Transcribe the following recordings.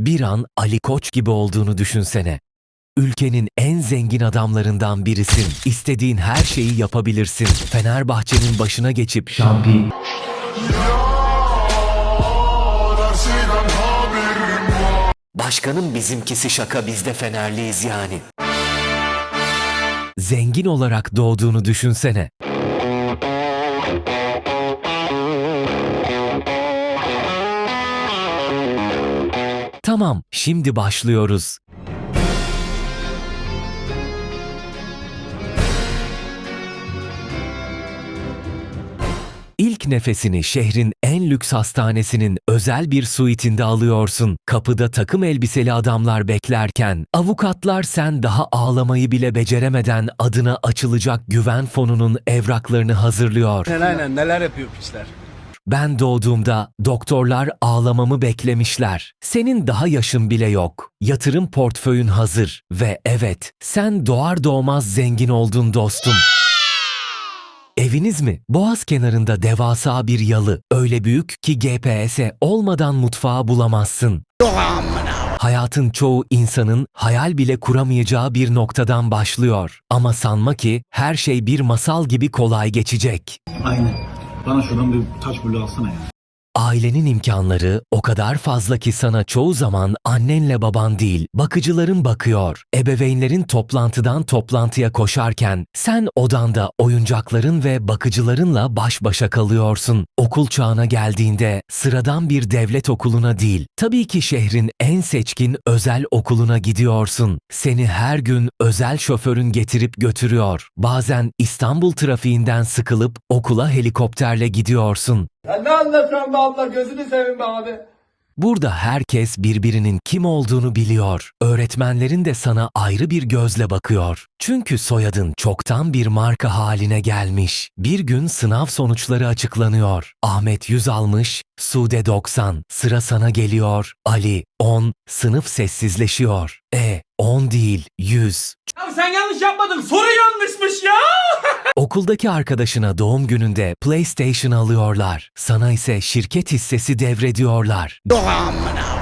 Bir an Ali Koç gibi olduğunu düşünsene. Ülkenin en zengin adamlarından birisin. İstediğin her şeyi yapabilirsin. Fenerbahçe'nin başına geçip şampiyon... Başkanım bizimkisi şaka, biz de Fenerliyiz yani. Zengin olarak doğduğunu düşünsene. Tamam, şimdi başlıyoruz. İlk nefesini şehrin en lüks hastanesinin özel bir suitinde alıyorsun. Kapıda takım elbiseli adamlar beklerken, avukatlar sen daha ağlamayı bile beceremeden adına açılacak güven fonunun evraklarını hazırlıyor. Aynen neler yapıyor piçler. Ben doğduğumda doktorlar ağlamamı beklemişler. Senin daha yaşın bile yok. Yatırım portföyün hazır ve evet, sen doğar doğmaz zengin oldun dostum. Eviniz mi? Boğaz kenarında devasa bir yalı. Öyle büyük ki GPS olmadan mutfağı bulamazsın. Hayatın çoğu insanın hayal bile kuramayacağı bir noktadan başlıyor. Ama sanma ki her şey bir masal gibi kolay geçecek. Aynen. Bana şuradan bir taş bulu alsana ya. Ailenin imkanları o kadar fazla ki sana çoğu zaman annenle baban değil, bakıcıların bakıyor. Ebeveynlerin toplantıdan toplantıya koşarken sen odanda oyuncakların ve bakıcılarınla baş başa kalıyorsun. Okul çağına geldiğinde sıradan bir devlet okuluna değil, tabii ki şehrin en seçkin özel okuluna gidiyorsun. Seni her gün özel şoförün getirip götürüyor. Bazen İstanbul trafiğinden sıkılıp okula helikopterle gidiyorsun. Ya ne anlatıyorsun be abla, gözünü seveyim be abi. Burada herkes birbirinin kim olduğunu biliyor. Öğretmenlerin de sana ayrı bir gözle bakıyor. Çünkü soyadın çoktan bir marka haline gelmiş. Bir gün sınav sonuçları açıklanıyor. Ahmet 100 almış, Sude 90. Sıra sana geliyor. Ali 10, sınıf sessizleşiyor. 10 değil, 100. Abi sen yanlış yapmadın, soru yanlışmış ya. Okuldaki arkadaşına doğum gününde PlayStation alıyorlar. Sana ise şirket hissesi devrediyorlar.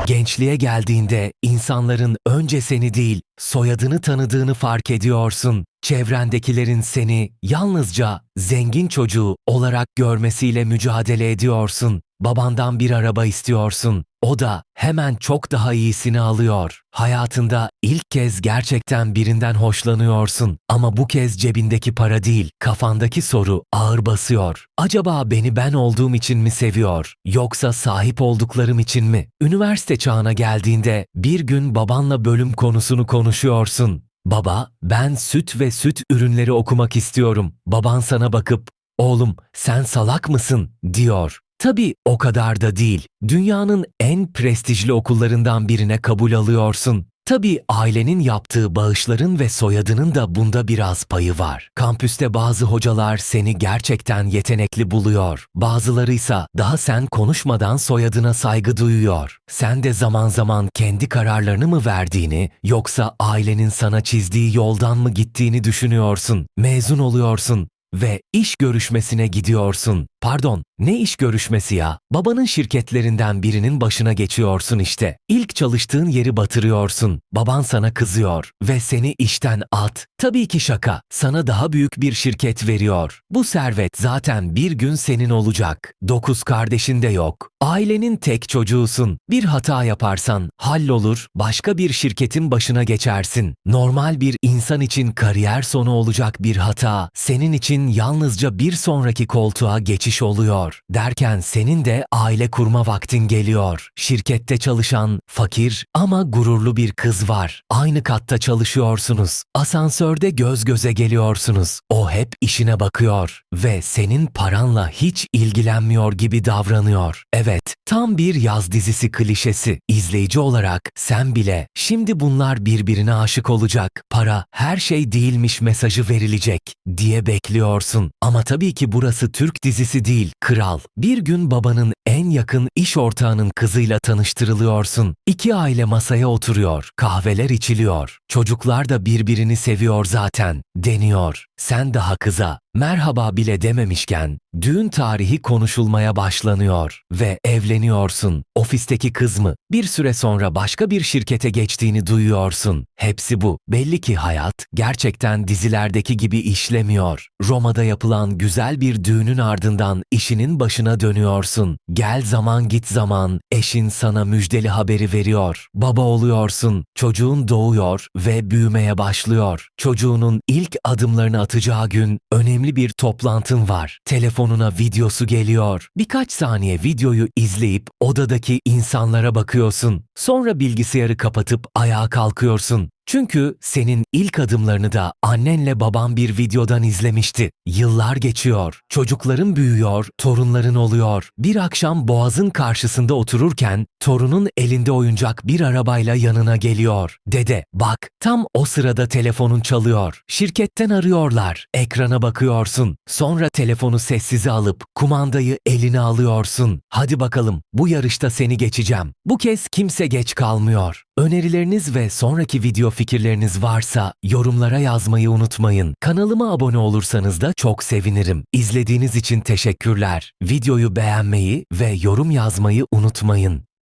Gençliğe geldiğinde insanların önce seni değil, soyadını tanıdığını fark ediyorsun. Çevrendekilerin seni yalnızca zengin çocuğu olarak görmesiyle mücadele ediyorsun. Babandan bir araba istiyorsun. O da hemen çok daha iyisini alıyor. Hayatında ilk kez gerçekten birinden hoşlanıyorsun. Ama bu kez cebindeki para değil, kafandaki soru ağır basıyor. Acaba beni ben olduğum için mi seviyor? Yoksa sahip olduklarım için mi? Üniversite çağına geldiğinde bir gün babanla bölüm konusunu konuşuyorsun. Baba, ben süt ve süt ürünleri okumak istiyorum. Baban sana bakıp, oğlum sen salak mısın diyor. Tabii o kadar da değil. Dünyanın en prestijli okullarından birine kabul alıyorsun. Tabii ailenin yaptığı bağışların ve soyadının da bunda biraz payı var. Kampüste bazı hocalar seni gerçekten yetenekli buluyor. Bazılarıysa daha sen konuşmadan soyadına saygı duyuyor. Sen de zaman zaman kendi kararlarını mı verdiğini, yoksa ailenin sana çizdiği yoldan mı gittiğini düşünüyorsun. Mezun oluyorsun ve iş görüşmesine gidiyorsun. Pardon, ne iş görüşmesi ya? Babanın şirketlerinden birinin başına geçiyorsun işte. İlk çalıştığın yeri batırıyorsun. Baban sana kızıyor ve seni işten at. Tabii ki şaka. Sana daha büyük bir şirket veriyor. Bu servet zaten bir gün senin olacak. 9 kardeşin de yok. Ailenin tek çocuğusun. Bir hata yaparsan hallolur, başka bir şirketin başına geçersin. Normal bir insan için kariyer sonu olacak bir hata, senin için yalnızca bir sonraki koltuğa geçiş oluyor. Derken senin de aile kurma vaktin geliyor. Şirkette çalışan, fakir ama gururlu bir kız var. Aynı katta çalışıyorsunuz. Asansörde göz göze geliyorsunuz. O hep işine bakıyor ve senin paranla hiç ilgilenmiyor gibi davranıyor. Evet, tam bir yaz dizisi klişesi. İzleyici olarak sen bile şimdi bunlar birbirine aşık olacak, para her şey değilmiş mesajı verilecek diye bekliyorsun. Ama tabii ki burası Türk dizisi değil, Kral. Bir gün babanın en yakın iş ortağının kızıyla tanıştırılıyorsun. İki aile masaya oturuyor, kahveler içiliyor. Çocuklar da birbirini seviyor zaten, deniyor. Sen daha kıza, Merhaba bile dememişken düğün tarihi konuşulmaya başlanıyor ve evleniyorsun. Ofisteki kız mı? Bir süre sonra başka bir şirkete geçtiğini duyuyorsun. Hepsi bu. Belli ki hayat gerçekten dizilerdeki gibi işlemiyor. Roma'da yapılan güzel bir düğünün ardından işinin başına dönüyorsun. Gel zaman git zaman eşin sana müjdeli haberi veriyor. Baba oluyorsun. Çocuğun doğuyor ve büyümeye başlıyor. Çocuğunun ilk adımlarını atacağı gün önemli bir toplantın var. Telefonuna videosu geliyor. Birkaç saniye videoyu izleyip odadaki insanlara bakıyorsun. Sonra bilgisayarı kapatıp ayağa kalkıyorsun. Çünkü senin ilk adımlarını da annenle baban bir videodan izlemişti. Yıllar geçiyor, çocukların büyüyor, torunların oluyor. Bir akşam boğazın karşısında otururken torunun elinde oyuncak bir arabayla yanına geliyor. Dede, bak, tam o sırada telefonun çalıyor. Şirketten arıyorlar. Ekrana bakıyorsun. Sonra telefonu sessize alıp kumandayı eline alıyorsun. Hadi bakalım, bu yarışta seni geçeceğim. Bu kez kimse geç kalmıyor. Önerileriniz ve sonraki video fikirleriniz varsa yorumlara yazmayı unutmayın. Kanalıma abone olursanız da çok sevinirim. İzlediğiniz için teşekkürler. Videoyu beğenmeyi ve yorum yazmayı unutmayın.